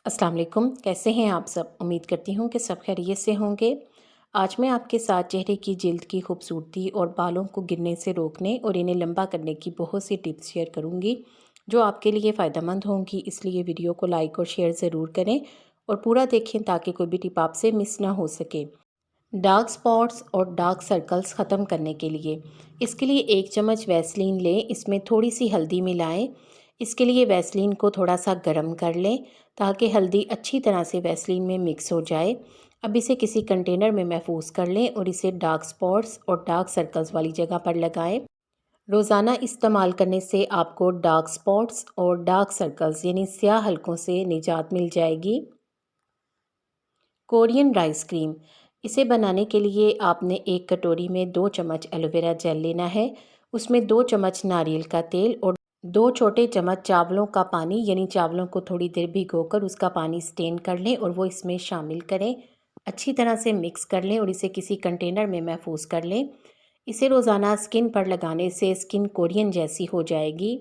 अस्सलाम वालेकुम, कैसे हैं आप सब? उम्मीद करती हूँ कि सब खैरियत से होंगे। आज मैं आपके साथ चेहरे की जिल्द की खूबसूरती और बालों को गिरने से रोकने और इन्हें लंबा करने की बहुत सी टिप्स शेयर करूँगी, जो आपके लिए फ़ायदेमंद होंगी। इसलिए वीडियो को लाइक और शेयर ज़रूर करें और पूरा देखें ताकि कोई भी टिप आपसे मिस ना हो सके। डार्क स्पॉट्स और डार्क सर्कल्स ख़त्म करने के लिए इसके लिए 1 चम्मच वैसलीन लें, इसमें थोड़ी सी हल्दी मिलाएं। इसके लिए वैसलीन को थोड़ा सा गर्म कर लें ताकि हल्दी अच्छी तरह से वैसलीन में मिक्स हो जाए। अब इसे किसी कंटेनर में महफूज कर लें और इसे डार्क स्पॉट्स और डार्क सर्कल्स वाली जगह पर लगाएं। रोज़ाना इस्तेमाल करने से आपको डार्क स्पॉट्स और डार्क सर्कल्स यानी स्याह हलकों से निजात मिल जाएगी। कोरियन राइस क्रीम, इसे बनाने के लिए आपने एक कटोरी में 2 चम्मच एलोवेरा जेल लेना है। उसमें 2 चम्मच नारियल का तेल और 2 छोटे चम्मच चावलों का पानी, यानी चावलों को थोड़ी देर भिगोकर उसका पानी स्टेन कर लें और वो इसमें शामिल करें। अच्छी तरह से मिक्स कर लें और इसे किसी कंटेनर में महफूज कर लें। इसे रोज़ाना स्किन पर लगाने से स्किन कोरियन जैसी हो जाएगी।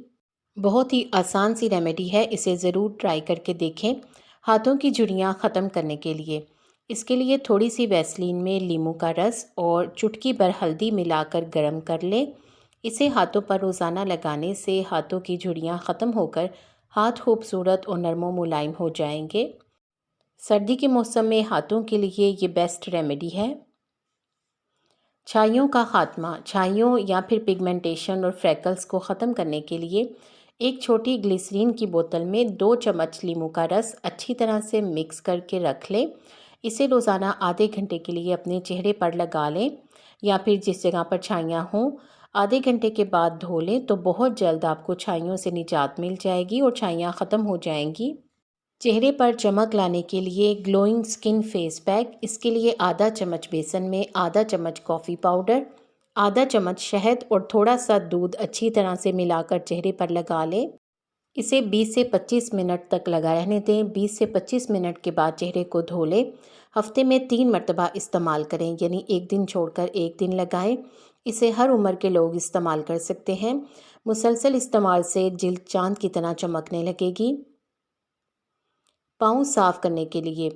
बहुत ही आसान सी रेमेडी है, इसे ज़रूर ट्राई करके देखें। हाथों की झुर्रियाँ ख़त्म करने के लिए इसके लिए थोड़ी सी वैसलीन में नींबू का रस और चुटकी भर हल्दी मिलाकर गर्म कर लें। इसे हाथों पर रोज़ाना लगाने से हाथों की झुर्रियाँ ख़त्म होकर हाथ खूबसूरत और नरमो मुलायम हो जाएंगे। सर्दी के मौसम में हाथों के लिए ये बेस्ट रेमेडी है। छाइयों का खात्मा, छाइयों या फिर पिगमेंटेशन और फ्रैकल्स को ख़त्म करने के लिए एक छोटी ग्लिसरीन की बोतल में 2 चम्मच नींबू का रस अच्छी तरह से मिक्स करके रख लें। इसे रोज़ाना आधे घंटे के लिए अपने चेहरे पर लगा लें या फिर जिस जगह पर छाइयाँ हों। आधे घंटे के बाद धो लें तो बहुत जल्द आपको छाइयों से निजात मिल जाएगी और छाइयाँ ख़त्म हो जाएंगी। चेहरे पर चमक लाने के लिए ग्लोइंग स्किन फेस पैक, इसके लिए आधा चम्मच बेसन में आधा चम्मच कॉफ़ी पाउडर, आधा चम्मच शहद और थोड़ा सा दूध अच्छी तरह से मिलाकर चेहरे पर लगा लें। इसे 20 से 25 मिनट तक लगा रहने दें। 20 से 25 मिनट के बाद चेहरे को धो लें। हफ्ते में 3 मरतबा इस्तेमाल करें, यानी एक दिन छोड़कर एक दिन लगाएं। इसे हर उम्र के लोग इस्तेमाल कर सकते हैं। मुसलसल इस्तेमाल से जिल्द चांद की तरह चमकने लगेगी। पाँव साफ़ करने के लिए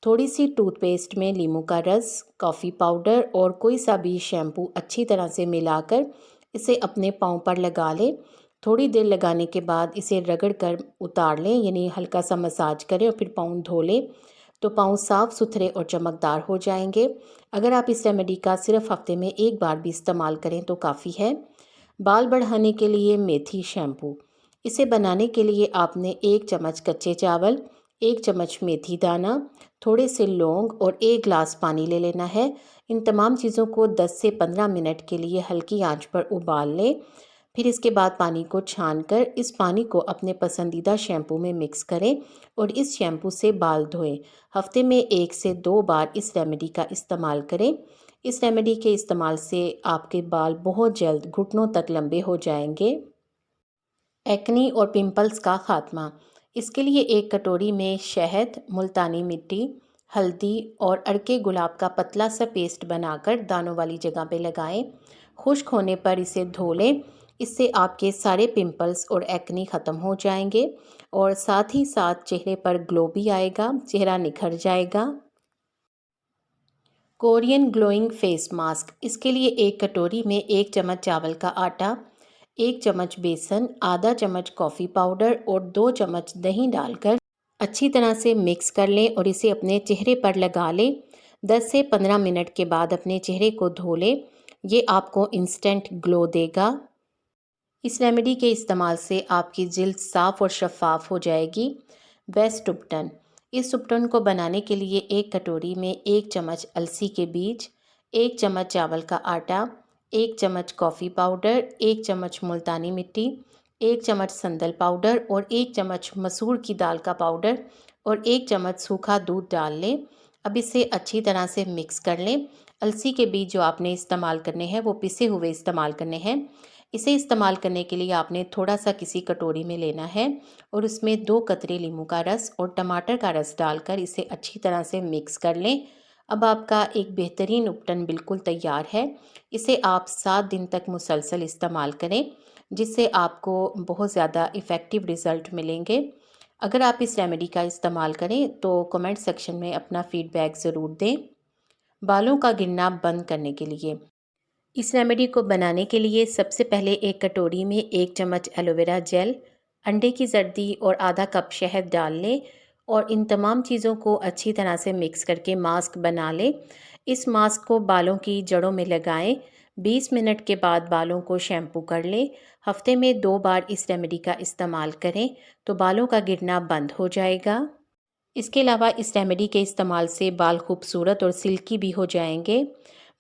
थोड़ी सी टूथपेस्ट में नींबू का रस, कॉफ़ी पाउडर और कोई सा भी शैम्पू अच्छी तरह से मिलाकर इसे अपने पाँव पर लगा लें। थोड़ी देर लगाने के बाद इसे रगड़ कर उतार लें, यानी हल्का सा मसाज करें और फिर पाँव धो लें तो पाँव साफ़ सुथरे और चमकदार हो जाएंगे। अगर आप इस रेमेडी का सिर्फ हफ्ते में एक बार भी इस्तेमाल करें तो काफ़ी है। बाल बढ़ाने के लिए मेथी शैम्पू, इसे बनाने के लिए आपने 1 चम्मच कच्चे चावल, 1 चम्मच मेथी दाना, थोड़े से लौंग और 1 गिलास पानी ले लेना है। इन तमाम चीज़ों को 10 से 15 मिनट के लिए हल्की आंच पर उबाल लें। फिर इसके बाद पानी को छानकर इस पानी को अपने पसंदीदा शैम्पू में मिक्स करें और इस शैम्पू से बाल धोएं। हफ्ते में 1 से 2 बार इस रेमेडी का इस्तेमाल करें। इस रेमेडी के इस्तेमाल से आपके बाल बहुत जल्द घुटनों तक लंबे हो जाएंगे। एक्नी और पिंपल्स का खात्मा, इसके लिए एक कटोरी में शहद, मुल्तानी मिट्टी, हल्दी और अड़के गुलाब का पतला सा पेस्ट बनाकर दानों वाली जगह पे लगाएं। खुश्क होने पर इसे धो लें। इससे आपके सारे पिंपल्स और एक्नी ख़त्म हो जाएंगे और साथ ही साथ चेहरे पर ग्लो भी आएगा, चेहरा निखर जाएगा। कोरियन ग्लोइंग फेस मास्क, इसके लिए एक कटोरी में 1 चम्मच चावल का आटा, 1 चम्मच बेसन, आधा चम्मच कॉफ़ी पाउडर और 2 चम्मच दही डालकर अच्छी तरह से मिक्स कर लें और इसे अपने चेहरे पर लगा लें। 10 से 15 मिनट के बाद अपने चेहरे को धो लें। ये आपको इंस्टेंट ग्लो देगा। इस रेमेडी के इस्तेमाल से आपकी जिल्द साफ़ और शफ़ाफ़ हो जाएगी। बेस्ट उपटन, इस उपटन को बनाने के लिए एक कटोरी में 1 चम्मच अलसी के बीज, 1 चम्मच चावल का आटा, 1 चम्मच कॉफ़ी पाउडर, 1 चम्मच मुल्तानी मिट्टी, 1 चम्मच संदल पाउडर और 1 चम्मच मसूर की दाल का पाउडर और 1 चम्मच सूखा दूध डाल लें। अब इसे अच्छी तरह से मिक्स कर लें। अलसी के बीज जो आपने इस्तेमाल करने हैं वो पिसे हुए इस्तेमाल करने हैं। इसे इस्तेमाल करने के लिए आपने थोड़ा सा किसी कटोरी में लेना है और उसमें 2 कतरे नींबू का रस और टमाटर का रस डालकर इसे अच्छी तरह से मिक्स कर लें। अब आपका एक बेहतरीन उपटन बिल्कुल तैयार है। इसे आप 7 दिन तक मुसलसल इस्तेमाल करें, जिससे आपको बहुत ज़्यादा इफ़ेक्टिव रिज़ल्ट मिलेंगे। अगर आप इस रेमेडी का इस्तेमाल करें तो कमेंट सेक्शन में अपना फीडबैक ज़रूर दें। बालों का गिरना बंद करने के लिए इस रेमेडी को बनाने के लिए सबसे पहले एक कटोरी में 1 चम्मच एलोवेरा जेल, अंडे की जर्दी और आधा कप शहद डाल लें और इन तमाम चीज़ों को अच्छी तरह से मिक्स करके मास्क बना लें। इस मास्क को बालों की जड़ों में लगाएं। 20 मिनट के बाद बालों को शैम्पू कर लें। हफ्ते में 2 बार इस रेमेडी का इस्तेमाल करें तो बालों का गिरना बंद हो जाएगा। इसके अलावा इस रेमेडी के इस्तेमाल से बाल खूबसूरत और सिल्की भी हो जाएंगे।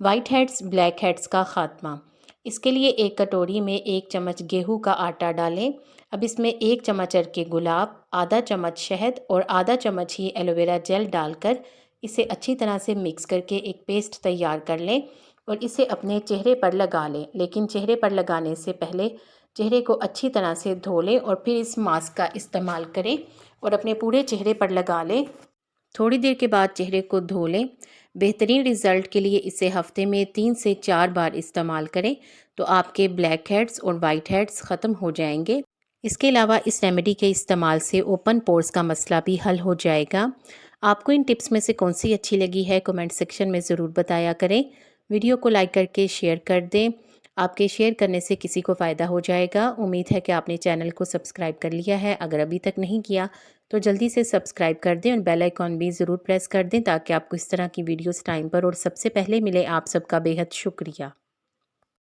वाइट हेड्स ब्लैक हेड्स का खात्मा इसके लिए एक कटोरी में 1 चम्मच गेहूं का आटा डालें। अब इसमें 1 चम्मच अर्के गुलाब, आधा चम्मच शहद और आधा चम्मच ही एलोवेरा जेल डालकर इसे अच्छी तरह से मिक्स करके एक पेस्ट तैयार कर लें और इसे अपने चेहरे पर लगा लें। लेकिन चेहरे पर लगाने से पहले चेहरे को अच्छी तरह से धो लें और फिर इस मास्क का इस्तेमाल करें और अपने पूरे चेहरे पर लगा लें। थोड़ी देर के बाद चेहरे को धो लें। बेहतरीन रिज़ल्ट के लिए इसे हफ्ते में 3 से 4 बार इस्तेमाल करें तो आपके ब्लैक हेड्स और वाइट हेड्स ख़त्म हो जाएंगे। इसके अलावा इस रेमेडी के इस्तेमाल से ओपन पोर्स का मसला भी हल हो जाएगा। आपको इन टिप्स में से कौन सी अच्छी लगी है कमेंट सेक्शन में ज़रूर बताया करें। वीडियो को लाइक करके शेयर कर दें। आपके शेयर करने से किसी को फ़ायदा हो जाएगा। उम्मीद है कि आपने चैनल को सब्सक्राइब कर लिया है। अगर अभी तक नहीं किया तो जल्दी से सब्सक्राइब कर दें और बेल आइकॉन भी ज़रूर प्रेस कर दें ताकि आपको इस तरह की वीडियोस टाइम पर और सबसे पहले मिले। आप सबका बेहद शुक्रिया।